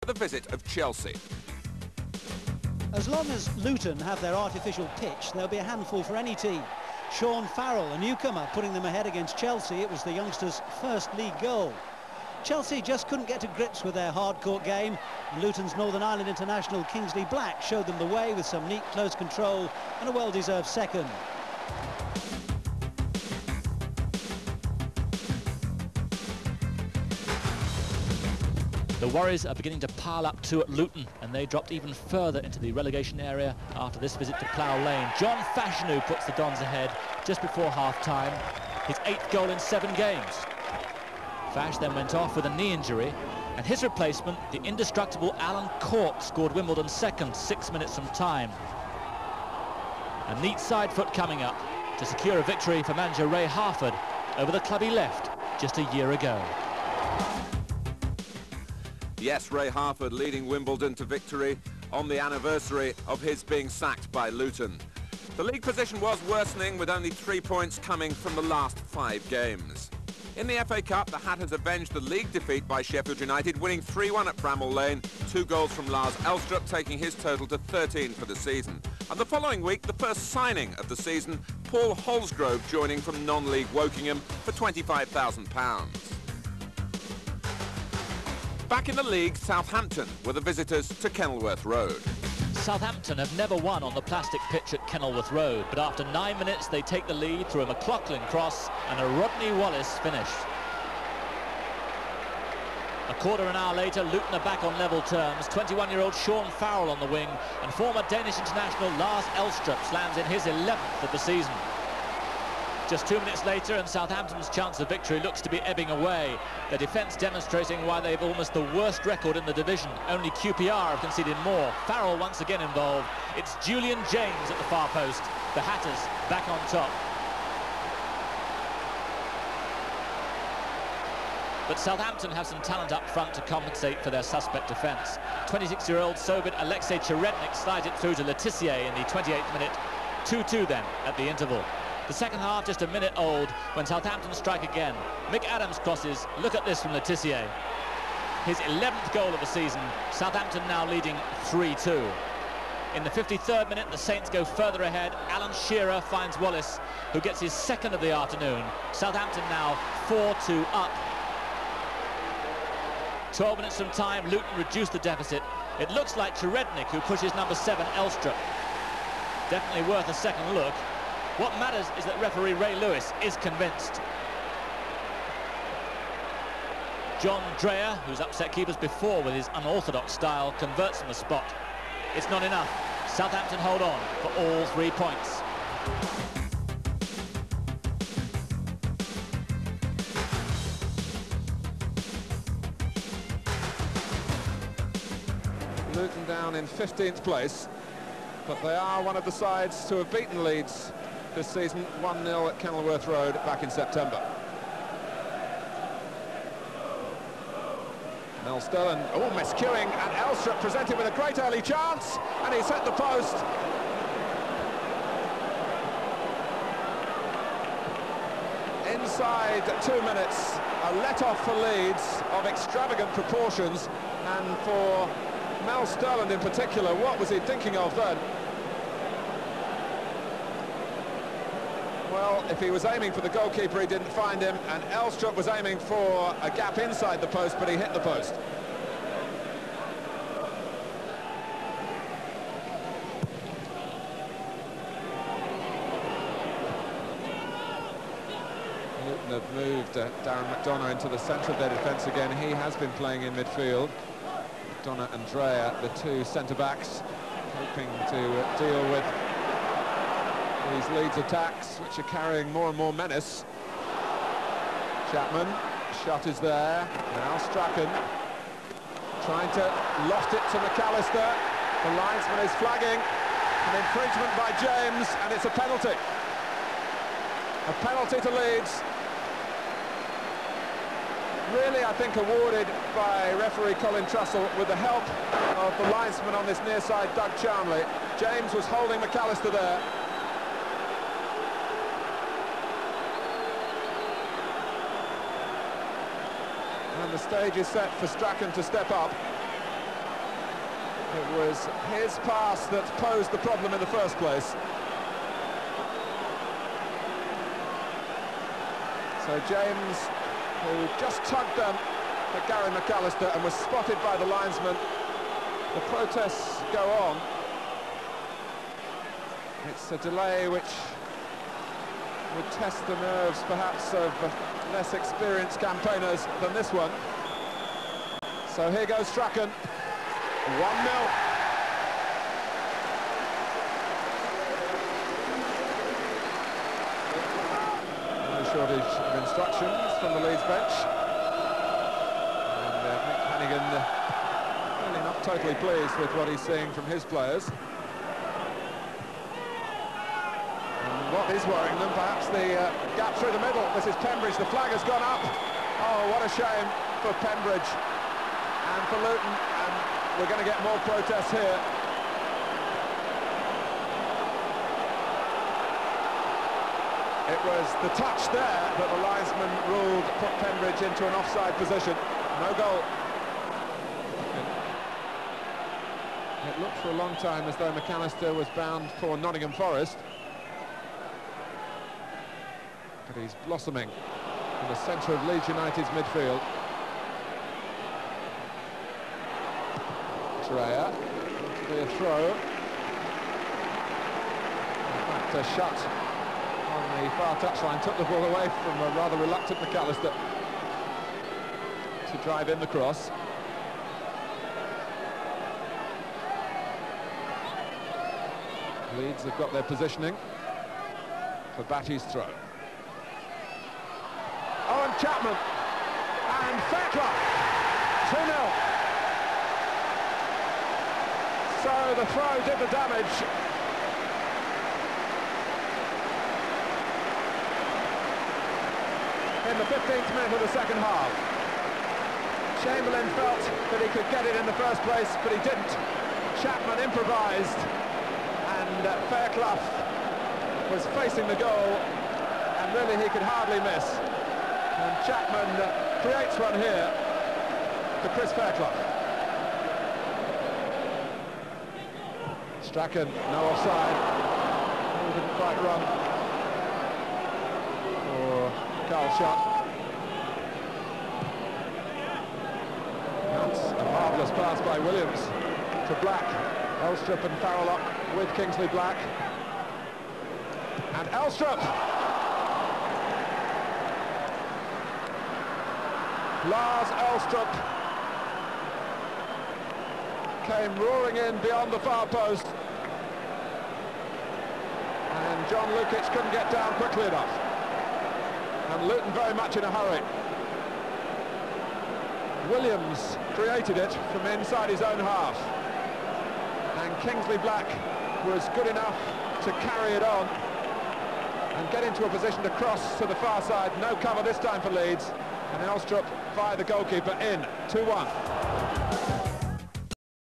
the visit of Chelsea. As long as Luton have their artificial pitch, there'll be a handful for any team. Sean Farrell, a newcomer, putting them ahead against Chelsea. It was the youngsters' first league goal. Chelsea just couldn't get to grips with their hard-court game. Luton's Northern Ireland international Kingsley showed them the way with some neat close control and a well-deserved second. The worries are beginning to pile up too at Luton, and they dropped even further into the relegation area after this visit to Plough Lane. John Fashanu puts the Dons ahead just before half-time, his 8th goal in 7 games. Fash then went off with a knee injury, and his replacement, the indestructible Alan Cork, scored Wimbledon's second 6 minutes from time. A neat side foot coming up to secure a victory for manager Ray Harford over the club he left just a year ago. Yes, Ray Harford leading Wimbledon to victory on the anniversary of his being sacked by Luton. The league position was worsening, with only 3 points coming from the last 5 games. In the FA Cup, the Hatters avenged the league defeat by Sheffield United, winning 3-1 at Bramall Lane, 2 goals from Lars Elstrup, taking his total to 13 for the season. And the following week, the first signing of the season, Paul Holsgrove joining from non-league Wokingham for £25,000. Back in the league, Southampton were the visitors to Kenilworth Road. Southampton have never won on the plastic pitch at Kenilworth Road, but after 9 minutes they take the lead through a McLaughlin cross and a Rodney Wallace finish. A quarter of an hour later, Luton are back on level terms. 21-year-old Sean Farrell on the wing, and former Danish international Lars Elstrup slams in his 11th of the season. Just 2 minutes later, and Southampton's chance of victory looks to be ebbing away. Their defence demonstrating why they've almost the worst record in the division. Only QPR have conceded more. Farrell once again involved. It's Julian James at the far post. The Hatters back on top. But Southampton have some talent up front to compensate for their suspect defence. 26-year-old Soviet Alexei Cherednik slides it through to Letitia in the 28th minute. 2-2 then at the interval. The second half just a minute old when Southampton strike again. Mick Adams crosses. Look at this from Letitia. His 11th goal of the season. Southampton now leading 3-2. In the 53rd minute, the Saints go further ahead. Alan Shearer finds Wallace, who gets his second of the afternoon. Southampton now 4-2 up. 12 minutes from time, Luton reduced the deficit. It looks like Cherednik who pushes number 7, Elstrup. Definitely worth a second look. What matters is that referee Ray Lewis is convinced. John Dreyer, who's upset keepers before with his unorthodox style, converts from the spot. It's not enough. Southampton hold on for all 3 points. Luton down in 15th place, but they are one of the sides to have beaten Leeds this season, 1-0 at Kenilworth Road back in September. Mel Sterling, miscuing, and Elstrup presented with a great early chance, and he's hit the post. Inside 2 minutes, a let-off for Leeds of extravagant proportions, and for Mel Sterling in particular, what was he thinking of then? Well, if he was aiming for the goalkeeper, he didn't find him, and Elstrup was aiming for a gap inside the post, but he hit the post. Luton have moved Darren McDonough into the centre of their defence again. He has been playing in midfield. McDonough and Dreyer, the 2 centre-backs, hoping to deal with these Leeds attacks, which are carrying more and more menace. Chapman, shot is there, now Strachan, trying to loft it to McAllister. The linesman is flagging, an infringement by James, and it's a penalty. A penalty to Leeds. Really, I think, awarded by referee Colin Trussell with the help of the linesman on this near side, Doug Charnley. James was holding McAllister there. And the stage is set for Strachan to step up. It was his pass that posed the problem in the first place. So James, who just tugged at Gary McAllister and was spotted by the linesman. The protests go on. It's a delay which would test the nerves, perhaps, of less experienced campaigners than this one. So here goes Strachan. 1-0. No shortage of instructions from the Leeds bench. And Mick Hannigan really not totally pleased with what he's seeing from his players. And what is worrying them, perhaps the gap through the middle. This is Pembridge, the flag has gone up. Oh, what a shame for Pembridge and for Luton, and we're going to get more protests here. It was the touch there that the linesman ruled put Pembridge into an offside position. No goal. It looked for a long time as though McAllister was bound for Nottingham Forest. But he's blossoming in the centre of Leeds United's midfield. Dreyer, clear throw. In fact, a shot on the far touchline took the ball away from a rather reluctant McAllister to drive in the cross. Leeds have got their positioning for Batty's throw. Oh, and Chapman and Fairclough, 2-0. So the throw did the damage. In the 15th minute of the second half. Chamberlain felt that he could get it in the first place, but he didn't. Chapman improvised, and Fairclough was facing the goal, and really he could hardly miss. And Chapman creates one here to Chris Fairclough. Strachan, no offside. He didn't quite run for Carl shot. That's a marvellous pass by Williams to Black. Elstrup and Farrell up with Kingsley Black. And Elstrup! Lars Elstrup came roaring in beyond the far post. And John Lukic couldn't get down quickly enough. And Luton very much in a hurry. Williams created it from inside his own half. And Kingsley Black was good enough to carry it on and get into a position to cross to the far side. No cover this time for Leeds. And Elstrup via the goalkeeper in, 2-1.